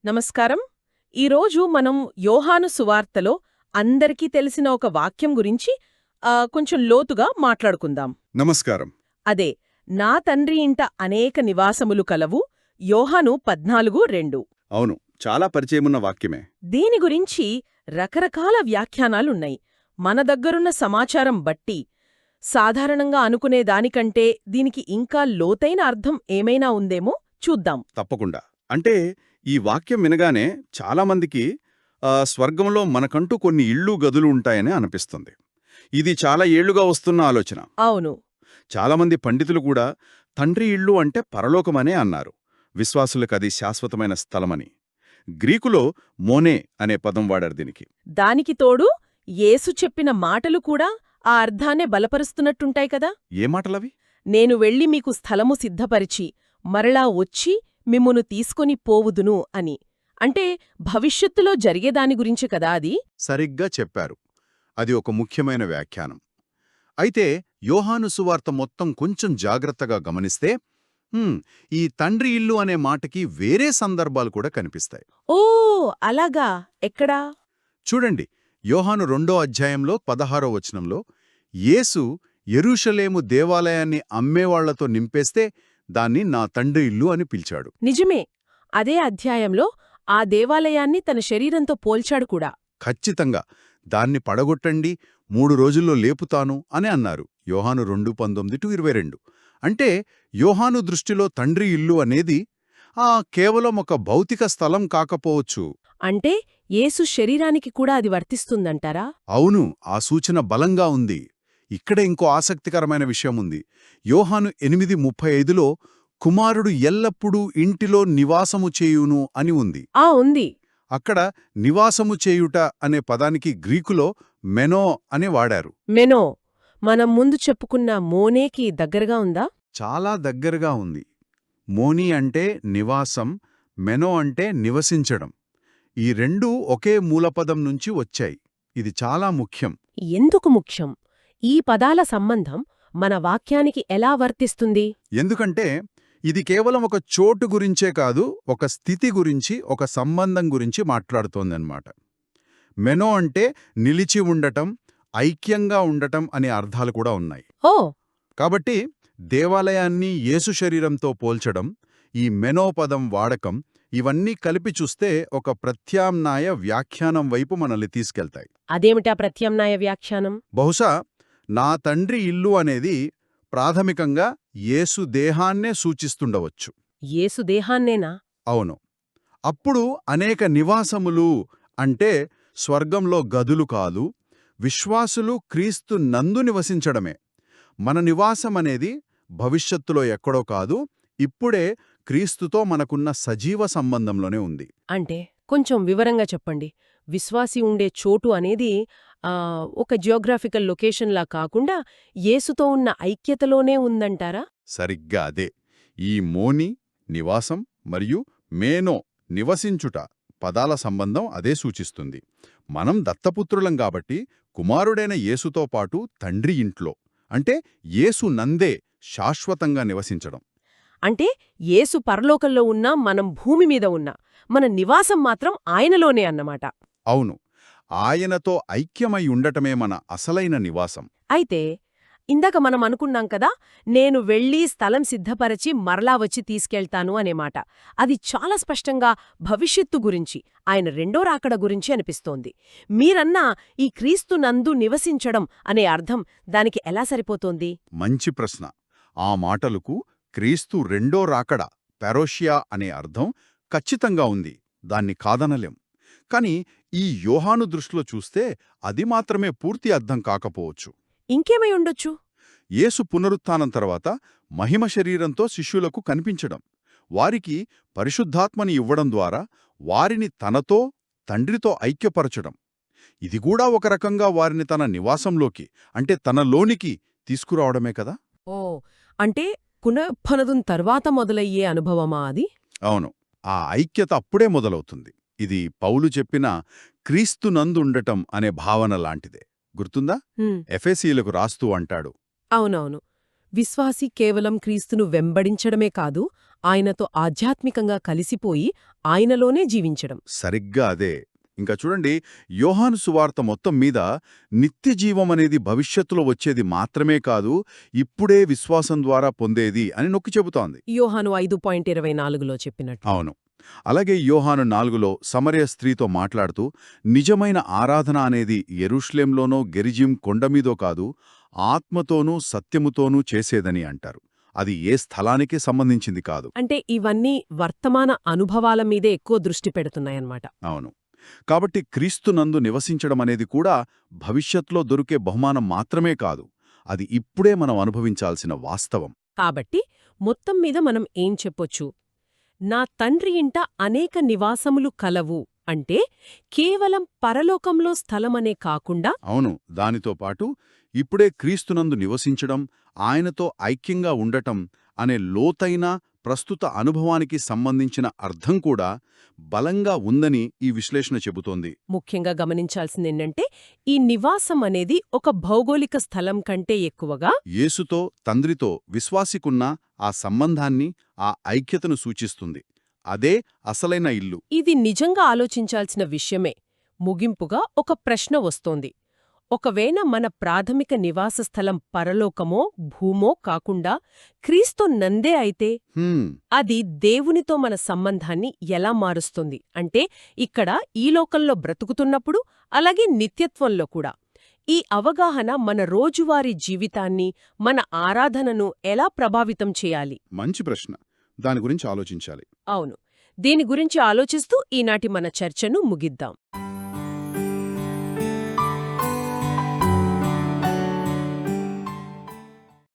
నమస్కారం. ఈరోజు మనం యోహాను సువార్తలో అందరికీ తెలిసిన ఒక వాక్యం గురించి కొంచెం లోతుగా మాట్లాడుకుందాం. నమస్కారం. అదే, నా తండ్రి ఇంట అనేక నివాసములు కలవు. యోహాను 14:2. అవును, చాలా పరిచయమున్న వాక్యమే. దీని గురించి రకరకాల వ్యాఖ్యానాలున్నాయి. మన దగ్గరున్న సమాచారం బట్టి సాధారణంగా అనుకునే దానికంటే దీనికి ఇంకా లోతైన అర్థం ఏమైనా ఉందేమో చూద్దాం. తప్పకుండా. అంటే ఈ వాక్యం వినగానే చాలామందికి స్వర్గంలో మనకంటూ కొన్ని ఇళ్ళు గదులు ఉంటాయని అనిపిస్తుంది. ఇది చాలా ఏళ్లుగా వస్తున్న ఆలోచన. అవును. చాలామంది పండితులు కూడా తండ్రి ఇళ్ళు అంటే పరలోకమనే అన్నారు. విశ్వాసులకది శాశ్వతమైన స్థలమని. గ్రీకులో మోనే అనే పదం వాడారు దీనికి. దానికి తోడు యేసు చెప్పిన మాటలు కూడా ఆ అర్థాన్నే బలపరుస్తున్నట్టుంటాయి కదా. ఏ మాటలవి? నేను వెళ్ళి మీకు స్థలము సిద్ధపరిచి మరలా వచ్చి మిమ్మును తీసుకొని పోవుదును అని. అంటే భవిష్యత్తులో జరిగేదాని గురించి కదా అది. సరిగ్గా చెప్పారు. అది ఒక ముఖ్యమైన వ్యాఖ్యానం. అయితే యోహాను సువార్త మొత్తం కొంచెం జాగ్రత్తగా గమనిస్తే ఈ తండ్రి ఇల్లు అనే మాటకి వేరే సందర్భాలు కూడా కనిపిస్తాయి. ఓ అలాగా, ఎక్కడా? చూడండి, యోహాను 2వ అధ్యాయంలో 16వ వచనంలో యేసు యెరూషలేము దేవాలయాన్ని అమ్మేవాళ్లతో నింపేస్తే దాన్ని నా తండ్రి ఇల్లు అని పిలిచాడు. నిజమే. అదే అధ్యాయంలో ఆ దేవాలయాన్ని తన శరీరంతో పోల్చాడు కూడా. ఖచ్చితంగా. దాన్ని పడగొట్టండి, 3 రోజుల్లో లేపుతాను అని అన్నారు. యోహాను 2:19-22. అంటే యోహాను దృష్టిలో తండ్రి ఇల్లు అనేది కేవలం ఒక భౌతిక స్థలం కాకపోవచ్చు. అంటే యేసు శరీరానికి కూడా అది వర్తిస్తుందంటారా? అవును, ఆ సూచన బలంగా ఉంది. ఇక్కడ ఇంకో ఆసక్తికరమైన విషయముంది. యోహాను 8:35లో కుమారుడు ఎల్లప్పుడూ ఇంటిలో నివాసము చేయును అని ఉంది. ఉంది. అక్కడ నివాసము చేయుట అనే పదానికి గ్రీకులో మెనో అని వాడారు. మెనో మనం ముందు చెప్పుకున్న మోనేకి దగ్గరగా ఉందా? చాలా దగ్గరగా ఉంది. మోనీ అంటే నివాసం, మెనో అంటే నివసించడం. ఈ రెండూ ఒకే మూలపదం నుంచి వచ్చాయి. ఇది చాలా ముఖ్యం. ఎందుకు ముఖ్యం? ఈ పదాల సంబంధం మన వాక్యానికి ఎలా వర్తిస్తుంది? ఎందుకంటే ఇది కేవలం ఒక చోటు గురించే కాదు, ఒక స్థితి గురించి, ఒక సంబంధం గురించి మాట్లాడుతోందన్నమాట. మెనో అంటే నిలిచి ఉండటం, ఐక్యంగా ఉండటం అనే అర్థాలు కూడా ఉన్నాయి. కాబట్టి దేవాలయాన్ని యేసు శరీరంతో పోల్చడం, ఈ మెనో పదం వాడకం, ఇవన్నీ కలిపి చూస్తే ఒక ప్రత్యామ్నాయ వ్యాఖ్యానం వైపు మనల్ని తీసుకెళ్తాయి. అదేమిటా ప్రత్యామ్నాయ వ్యాఖ్యానం? బహుశా నా తండ్రి ఇల్లు అనేది ప్రాథమికంగా యేసు దేహాన్నే సూచిస్తుండవచ్చు. యేసు దేహాన్నేనా? అవును. అప్పుడు అనేక నివాసములు అంటే స్వర్గంలో గదులు కాదు, విశ్వాసులు క్రీస్తు నందు నివసించడమే. మన నివాసమనేది భవిష్యత్తులో ఎక్కడో కాదు, ఇప్పుడే క్రీస్తుతో మనకున్న సజీవ సంబంధంలోనే ఉంది. అంటే కొంచెం వివరంగా చెప్పండి. విశ్వాసి ఉండే చోటు అనేది ఒక జియోగ్రాఫికల్ లొకేషన్లా కాకుండా యేసుతో ఉన్న ఐక్యతలోనే ఉందంటారా? సరిగ్గా అదే. ఈ మోని నివాసం మరియు మేనో నివసించుట పదాల సంబంధం అదే సూచిస్తుంది. మనం దత్తపుత్రులం కాబట్టి కుమారుడైన యేసుతో పాటు తండ్రి ఇంట్లో, అంటే యేసు నందే శాశ్వతంగా నివసించడం. అంటే యేసు పరలోకంలో ఉన్నా, మనం భూమి మీద ఉన్నా, మన నివాసం మాత్రం ఆయనలోనే అన్నమాట. అవును, ఆయనతో ఐక్యమై ఉండటమే మన అసలైన నివాసం. అయితే ఇందాక మనం అనుకున్నాం కదా, నేను వెళ్ళి స్థలం సిద్ధపరచి మరలా వచ్చి తీసుకెళ్తాను అనే మాట. అది చాలా స్పష్టంగా భవిష్యత్తు గురించి, ఆయన రెండో రాకడ గురించి అనిపిస్తోంది. మీరన్నా ఈ క్రీస్తు నందు నివసించడం అనే అర్థం దానికి ఎలా సరిపోతోంది? మంచి ప్రశ్న. ఆ మాటలకు క్రీస్తు రెండో రాకడ, పెరోషియా అనే అర్థం ఖచ్చితంగా ఉంది. దాన్ని కాదనలేం. కాని ఈ యోహాను దృష్టిలో చూస్తే అది మాత్రమే పూర్తి అర్థం కాకపోవచ్చు. ఇంకేమై ఉండొచ్చు? యేసు పునరుత్థానం తర్వాత మహిమ శరీరంతో శిష్యులకు కనిపించడం, వారికి పరిశుద్ధాత్మని ఇవ్వడం ద్వారా వారిని తనతో, తండ్రితో ఐక్యపరచడం. ఇది కూడా ఒక రకంగా వారిని తన నివాసంలోకి, అంటే తనలోనికి తీసుకురావడమే కదా. అంటే పునఃపునదున్ తర్వాత మొదలయ్యే అనుభవమా అది? అవును, ఆ ఐక్యత అప్పుడే మొదలవుతుంది. ఇది పౌలు చెప్పిన క్రీస్తునందుండటం అనే భావన లాంటిదే. గుర్తుందా? ఎఫెసీయులకు రాస్తూ అంటాడు, అవునవును, విశ్వాసి కేవలం క్రీస్తును వెంబడించడమే కాదు, ఆయనతో ఆధ్యాత్మికంగా కలిసిపోయి ఆయనలోనే జీవించడం. సరిగ్గా అదే. ఇంకా చూడండి, యోహాను సువార్త మొత్తం మీద నిత్యజీవం అనేది భవిష్యత్తులో వచ్చేది మాత్రమే కాదు, ఇప్పుడే విశ్వాసం ద్వారా పొందేది అని నొక్కి చెబుతోంది. యోహాను 5:24లో చెప్పినట్టు. అవును. అలాగే యోహాను 4లో సమరయ స్త్రీతో మాట్లాడుతూ, నిజమైన ఆరాధన అనేది యెరూషలేంలోనో గెరిజిం కొండమీదో కాదు, ఆత్మతోనూ సత్యముతోనూ చేసేదని అంటారు. అది ఏ స్థలానికి సంబంధించింది కాదు. అంటే ఇవన్నీ వర్తమాన అనుభవాల మీదే ఎక్కువ దృష్టి పెడుతున్నాయన్నమాట. అవును. కాబట్టి క్రీస్తునందు నివసించడం అనేది కూడా భవిష్యత్లో దొరికే బహుమానం మాత్రమే కాదు, అది ఇప్పుడే మనం అనుభవించాల్సిన వాస్తవం. కాబట్టి మొత్తం మీద మనం ఏం చెప్పొచ్చు? నా తండ్రి ఇంట అనేక నివాసములు కలవు అంటే కేవలం పరలోకంలో స్థలమనే కాకుండా అవును, దానితో పాటు ఇప్పుడే క్రీస్తునందు నివసించడం, ఆయనతో ఐక్యంగా ఉండటం అనే లోతైన ప్రస్తుత అనుభవానికి సంబంధించిన అర్థం కూడా బలంగా ఉందని ఈ విశ్లేషణ చెబుతోంది. ముఖ్యంగా గమనించాల్సిందేంటంటే ఈ నివాసం అనేది ఒక భౌగోళిక స్థలం కంటే ఎక్కువగా యేసుతో, తండ్రితో విశ్వాసికున్న ఆ సంబంధాన్ని, ఆ ఐక్యతను సూచిస్తుంది. అదే అసలైన ఇల్లు. ఇది నిజంగా ఆలోచించాల్సిన విషయమే. ముగింపుగా ఒక ప్రశ్న వస్తోంది. ఒకవేళ మన ప్రాథమిక నివాస స్థలం పరలోకమో భూమో కాకుండా క్రీస్తు నందే అయితే అది దేవునితో మన సంబంధాన్ని ఎలా మారుస్తుంది? అంటే ఇక్కడ ఈ లోకంలో బ్రతుకుతున్నప్పుడు, అలాగే నిత్యత్వంలో కూడా. ఈ అవగాహన మన రోజువారీ జీవితాన్ని, మన ఆరాధనను ఎలా ప్రభావితం చేయాలి? మంచి ప్రశ్న. దాని గురించి ఆలోచించాలి. అవును. దీని గురించి ఆలోచిస్తూ ఈనాటి మన చర్చను ముగిద్దాం.